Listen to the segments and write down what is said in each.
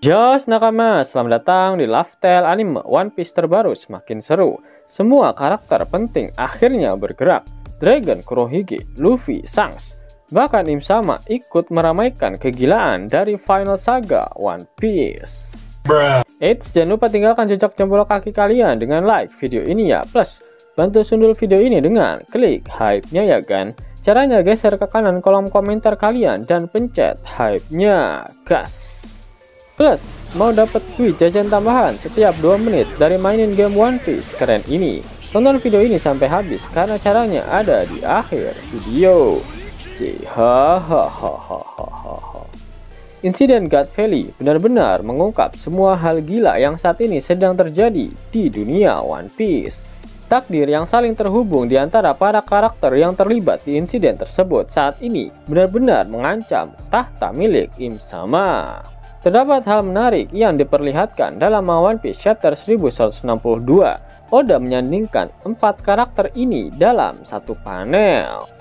Jos nakama, selamat datang di Love Tale anime One Piece terbaru semakin seru. Semua karakter penting akhirnya bergerak. Dragon, Kurohige, Luffy, Shanks, bahkan Im-sama ikut meramaikan kegilaan dari final saga One Piece. Eits, jangan lupa tinggalkan jejak jempol kaki kalian dengan like video ini ya. Plus, bantu sundul video ini dengan klik hype-nya ya kan. Caranya geser ke kanan kolom komentar kalian dan pencet hype-nya, gas. Plus, mau dapat duit jajan tambahan setiap 2 menit dari mainin game One Piece keren ini? Tonton video ini sampai habis karena caranya ada di akhir video. Insiden God Valley benar-benar mengungkap semua hal gila yang saat ini sedang terjadi di dunia One Piece. Takdir yang saling terhubung di antara para karakter yang terlibat di insiden tersebut saat ini benar-benar mengancam tahta milik Im-sama. Terdapat hal menarik yang diperlihatkan dalam One Piece chapter 1162. Oda menyandingkan 4 karakter ini dalam satu panel.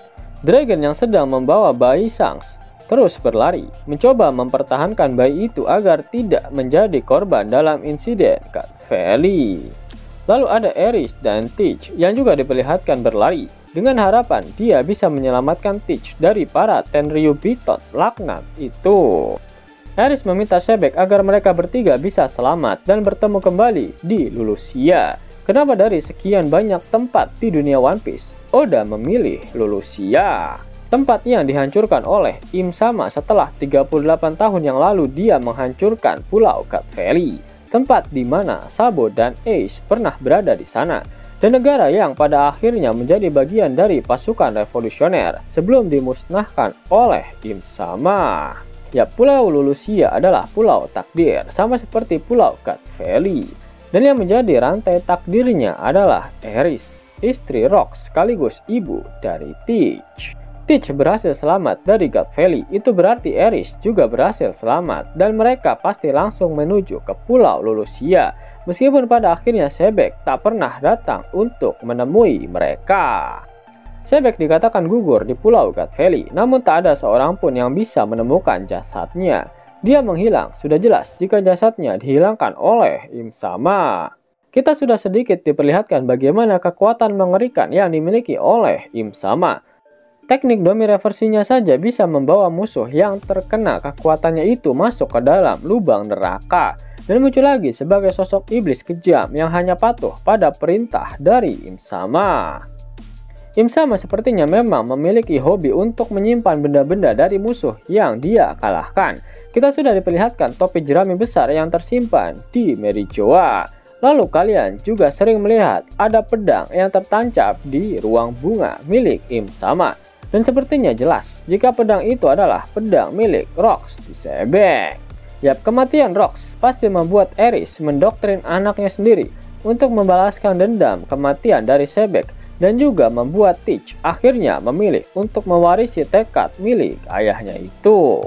Dragon yang sedang membawa bayi Shanks terus berlari, mencoba mempertahankan bayi itu agar tidak menjadi korban dalam insiden God Valley. Lalu ada Aris dan Teach yang juga diperlihatkan berlari dengan harapan dia bisa menyelamatkan Teach dari para Tenryu Biton laknat itu. Aris meminta Sebek agar mereka bertiga bisa selamat dan bertemu kembali di Lulusia. Kenapa dari sekian banyak tempat di dunia One Piece, Oda memilih Lulusia? Tempat yang dihancurkan oleh Im-sama setelah 38 tahun yang lalu dia menghancurkan Pulau God Valley. Tempat di mana Sabo dan Ace pernah berada di sana. Dan negara yang pada akhirnya menjadi bagian dari pasukan revolusioner sebelum dimusnahkan oleh Im-sama. Ya, Pulau Lulusia adalah pulau takdir, sama seperti Pulau God Valley. Dan yang menjadi rantai takdirnya adalah Aris, istri Rock sekaligus ibu dari Teach. Teach berhasil selamat dari God Valley, itu berarti Aris juga berhasil selamat. Dan mereka pasti langsung menuju ke Pulau Lulusia. Meskipun pada akhirnya Sebek tak pernah datang untuk menemui mereka. Sebek dikatakan gugur di Pulau God Valley, namun tak ada seorang pun yang bisa menemukan jasadnya. Dia menghilang, sudah jelas jika jasadnya dihilangkan oleh Im-sama. Kita sudah sedikit diperlihatkan bagaimana kekuatan mengerikan yang dimiliki oleh Im-sama. Teknik domi reversinya saja bisa membawa musuh yang terkena kekuatannya itu masuk ke dalam lubang neraka. Dan muncul lagi sebagai sosok iblis kejam yang hanya patuh pada perintah dari Im-sama. Im-sama sepertinya memang memiliki hobi untuk menyimpan benda-benda dari musuh yang dia kalahkan. Kita sudah diperlihatkan topi jerami besar yang tersimpan di Merijoa. Lalu kalian juga sering melihat ada pedang yang tertancap di ruang bunga milik Im-sama. Dan sepertinya jelas jika pedang itu adalah pedang milik Rox di Sebek. Yap, kematian Rox pasti membuat Aris mendoktrin anaknya sendiri untuk membalaskan dendam kematian dari Sebek. Dan juga membuat Teach akhirnya memilih untuk mewarisi tekad milik ayahnya itu.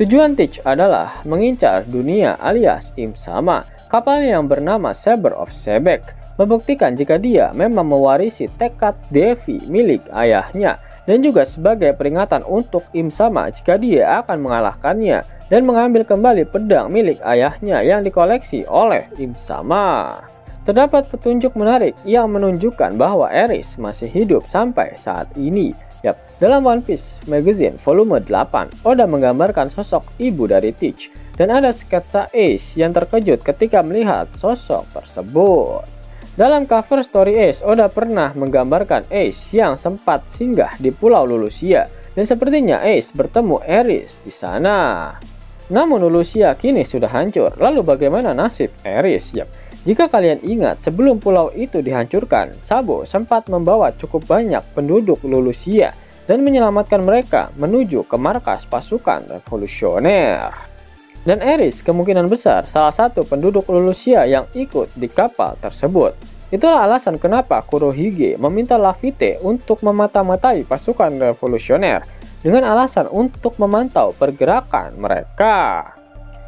Tujuan Teach adalah mengincar dunia alias Im-sama. Kapalnya yang bernama Saber of Sebek membuktikan jika dia memang mewarisi tekad Devi milik ayahnya. Dan juga sebagai peringatan untuk Im-sama jika dia akan mengalahkannya dan mengambil kembali pedang milik ayahnya yang dikoleksi oleh Im-sama. Terdapat petunjuk menarik yang menunjukkan bahwa Aris masih hidup sampai saat ini. Yap, dalam One Piece Magazine volume 8, Oda menggambarkan sosok ibu dari Teach. Dan ada sketsa Ace yang terkejut ketika melihat sosok tersebut. Dalam cover story Ace, Oda pernah menggambarkan Ace yang sempat singgah di Pulau Lulusia. Dan sepertinya Ace bertemu Aris di sana. Namun Lulusia kini sudah hancur. Lalu bagaimana nasib Aris? Yap. Jika kalian ingat, sebelum pulau itu dihancurkan, Sabo sempat membawa cukup banyak penduduk Lulusia dan menyelamatkan mereka menuju ke markas pasukan revolusioner. Dan Aris kemungkinan besar salah satu penduduk Lulusia yang ikut di kapal tersebut. Itulah alasan kenapa Kurohige meminta Laffite untuk memata-matai pasukan revolusioner dengan alasan untuk memantau pergerakan mereka.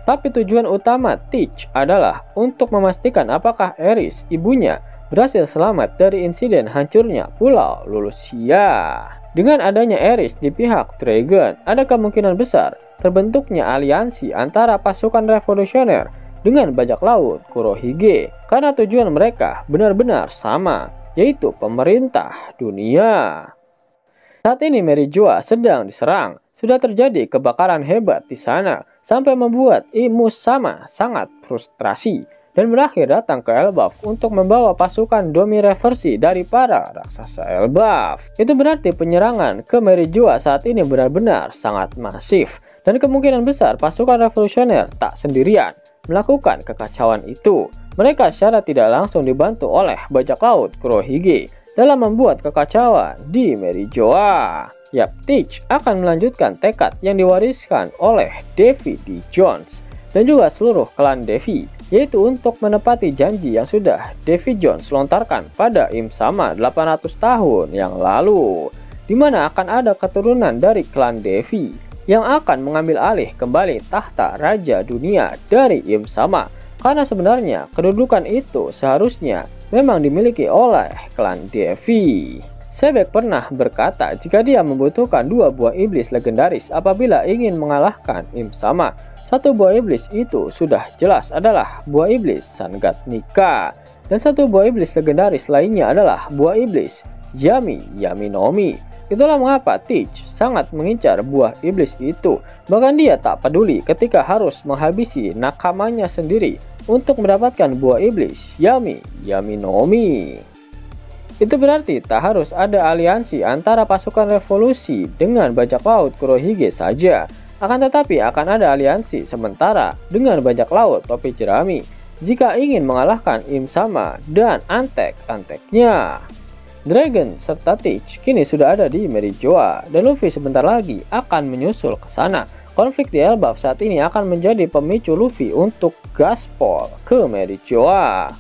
Tapi tujuan utama Teach adalah untuk memastikan apakah Aris, ibunya, berhasil selamat dari insiden hancurnya Pulau Lulusia. Dengan adanya Aris di pihak Dragon, ada kemungkinan besar terbentuknya aliansi antara pasukan revolusioner dengan bajak laut Kurohige karena tujuan mereka benar-benar sama, yaitu pemerintah dunia. Saat ini Merijoa sedang diserang. Sudah terjadi kebakaran hebat di sana sampai membuat Imusama sangat frustrasi dan berakhir datang ke Elbaf untuk membawa pasukan Domi reversi dari para raksasa Elbaf. Itu berarti penyerangan ke Merijoa saat ini benar-benar sangat masif dan kemungkinan besar pasukan revolusioner tak sendirian melakukan kekacauan itu. Mereka secara tidak langsung dibantu oleh bajak laut Kurohige dalam membuat kekacauan di Merijoa. Yap, Teach akan melanjutkan tekad yang diwariskan oleh Davy D. Jones dan juga seluruh klan Davy, yaitu untuk menepati janji yang sudah Davy Jones lontarkan pada Imsama 800 tahun yang lalu, di mana akan ada keturunan dari klan Davy yang akan mengambil alih kembali tahta Raja Dunia dari Imsama, karena sebenarnya kedudukan itu seharusnya memang dimiliki oleh klan Davy. Sebek pernah berkata jika dia membutuhkan 2 buah iblis legendaris apabila ingin mengalahkan Imsama. Satu buah iblis itu sudah jelas adalah buah iblis Sangatnika, dan satu buah iblis legendaris lainnya adalah buah iblis Yaminomi. Itulah mengapa Teach sangat mengincar buah iblis itu. Bahkan dia tak peduli ketika harus menghabisi nakamanya sendiri untuk mendapatkan buah iblis Yaminomi. Itu berarti tak harus ada aliansi antara pasukan revolusi dengan bajak laut Kurohige saja. Akan tetapi akan ada aliansi sementara dengan bajak laut topi jerami jika ingin mengalahkan Imsama dan antek-anteknya. Dragon serta Teach kini sudah ada di Merijoa dan Luffy sebentar lagi akan menyusul ke sana. Konflik di Elbaf saat ini akan menjadi pemicu Luffy untuk gaspol ke Merijoa.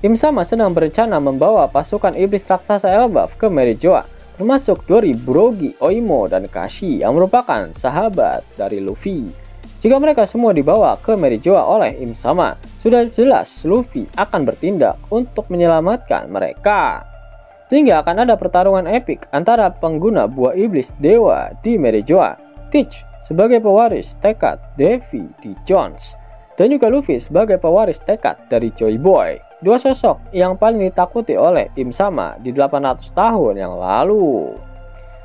Imsama sedang berencana membawa pasukan iblis raksasa Elbaf ke Merijoa, termasuk Dori, Brogy, Oimo, dan Kashi yang merupakan sahabat dari Luffy. Jika mereka semua dibawa ke Merijoa oleh Imsama, sudah jelas Luffy akan bertindak untuk menyelamatkan mereka. Sehingga akan ada pertarungan epik antara pengguna buah iblis dewa di Merijoa, Teach sebagai pewaris tekad Davy D. Jones, dan juga Luffy sebagai pewaris tekad dari Joy Boy. Dua sosok yang paling ditakuti oleh Imsama di 800 tahun yang lalu.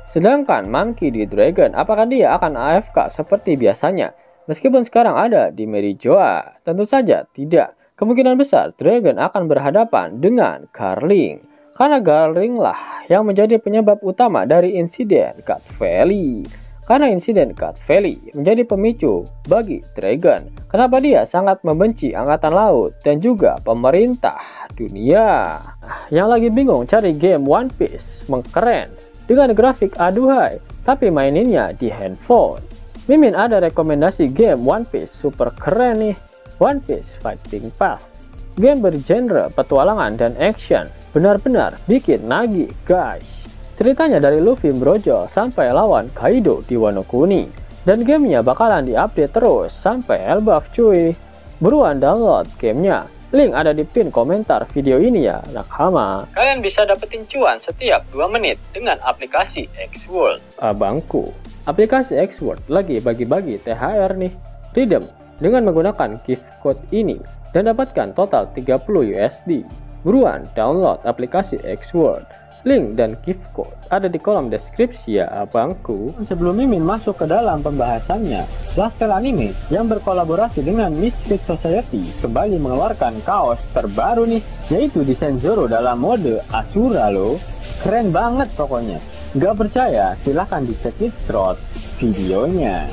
Sedangkan Monkey D. Dragon, apakah dia akan AFK seperti biasanya meskipun sekarang ada di Merijoa? Tentu saja tidak. Kemungkinan besar Dragon akan berhadapan dengan Garling, karena Garling lah yang menjadi penyebab utama dari insiden Cut Valley. Karena insiden Cut Valley menjadi pemicu bagi Dragon. Kenapa dia sangat membenci angkatan laut dan juga pemerintah dunia. Yang lagi bingung cari game One Piece mengkeren dengan grafik aduhai tapi maininnya di handphone. Mimin ada rekomendasi game One Piece super keren nih. One Piece Fighting Pass. Game bergenre petualangan dan action. Benar-benar bikin nagih guys. Ceritanya dari Luffy brojol sampai lawan Kaido di Wano Kuni. Dan gamenya bakalan diupdate terus sampai Elbaf cuy. Buruan download gamenya. Link ada di pin komentar video ini ya nakama. Kalian bisa dapetin cuan setiap 2 menit dengan aplikasi X-World. Abangku, aplikasi X-World lagi bagi-bagi THR nih. Redeem dengan menggunakan gift code ini dan dapatkan total 30 USD. Buruan download aplikasi X-World. Link dan gift code ada di kolom deskripsi ya abangku. Sebelum Mimin masuk ke dalam pembahasannya, Lasker Anime yang berkolaborasi dengan Misfit Society kembali mengeluarkan kaos terbaru nih, yaitu desain Zoro dalam mode Asura loh. Keren banget pokoknya. Gak percaya silahkan dicek through videonya.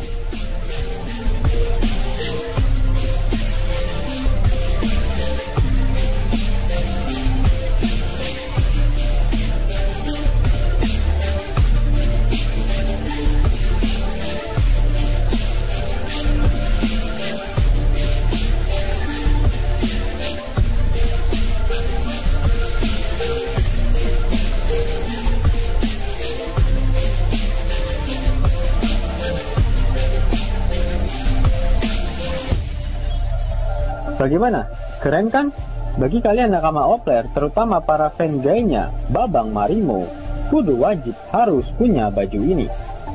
Bagaimana? Keren kan? Bagi kalian nakama Opler, terutama para fan gayanya Babang Marimo, kudu wajib harus punya baju ini.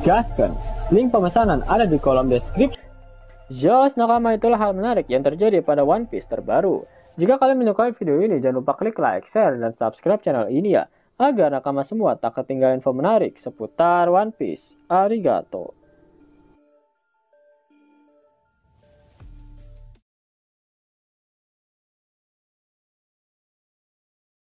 Gaskan, Link pemesanan ada di kolom deskripsi. Jelas nakama, itulah hal menarik yang terjadi pada One Piece terbaru. Jika kalian menyukai video ini, jangan lupa klik like, share, dan subscribe channel ini ya, agar nakama semua tak ketinggalan info menarik seputar One Piece. Arigato.